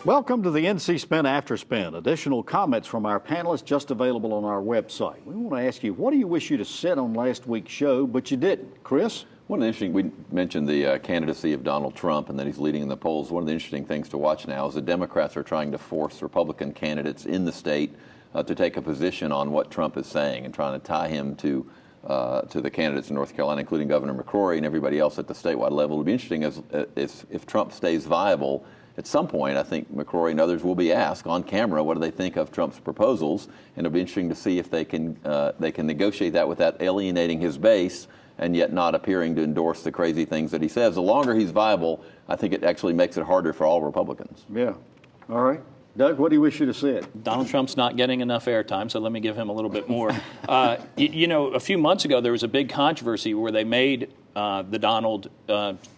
Welcome to the NC Spin After Spin. Additional comments from our panelists just available on our website. We want to ask you, what do you wish you'd have said on last week's show, but you didn't? Chris? One of the interesting, we mentioned the candidacy of Donald Trump and that he's leading in the polls. One of the interesting things to watch now is the Democrats are trying to force Republican candidates in the state to take a position on what Trump is saying and trying to tie him to the candidates in North Carolina, including Governor McCrory and everybody else at the statewide level. It'll be interesting if Trump stays viable. At some point, I think McCrory and others will be asked on camera what do they think of Trump's proposals, and it'll be interesting to see if they can negotiate that without alienating his base and yet not appearing to endorse the crazy things that he says. The longer he's viable, I think it actually makes it harder for all Republicans. Yeah. All right. Doug, what do you wish you'd have said? Donald Trump's not getting enough airtime, so let me give him a little bit more. You know, a few months ago, there was a big controversy where they made the Donald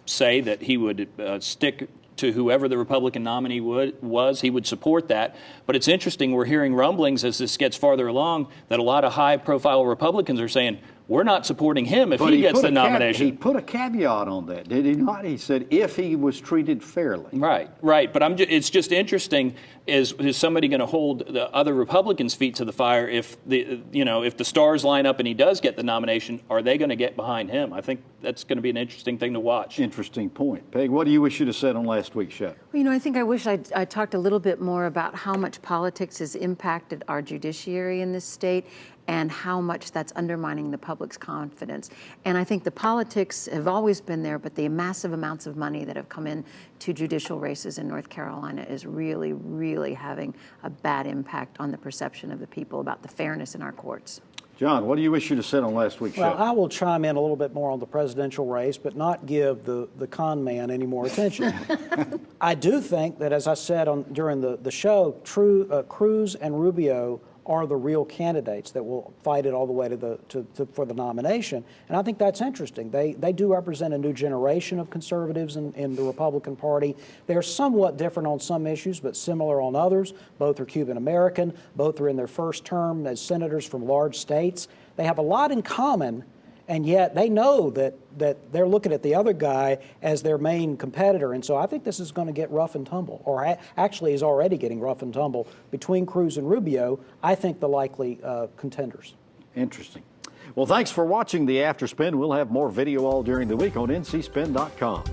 say that he would stick to whoever the Republican nominee was, he would support that. But it's interesting, we're hearing rumblings as this gets farther along that a lot of high-profile Republicans are saying, we're not supporting him if he gets the nomination. He put a caveat on that, did he not? He said if he was treated fairly. Right. But it's just interesting. Is somebody going to hold the other Republicans' feet to the fire if the stars line up and he does get the nomination? Are they going to get behind him? I think that's going to be an interesting thing to watch. Interesting point. Peg, what do you wish you'd have said on last week's show? Well, I think I wish I talked a little bit more about how much politics has impacted our judiciary in this state and how much that's undermining the public's confidence. And I think the politics have always been there, but the massive amounts of money that have come in to judicial races in North Carolina is really, really having a bad impact on the perception of the people about the fairness in our courts. John, what do you wish you'd have said on last week's show? Well, I will chime in a little bit more on the presidential race, but not give the con man any more attention. I do think that, as I said during the show, Cruz and Rubio are the real candidates that will fight it all the way for the nomination. And I think that's interesting. They do represent a new generation of conservatives in the Republican Party. They're somewhat different on some issues, but similar on others. Both are Cuban American. Both are in their first term as senators from large states. They have a lot in common, and yet they know that they're looking at the other guy as their main competitor. And so I think this is going to get rough and tumble, or actually is already getting rough and tumble between Cruz and Rubio. I think the likely contenders. Interesting. Well, thanks for watching the After Spin. We'll have more video all during the week on ncspin.com.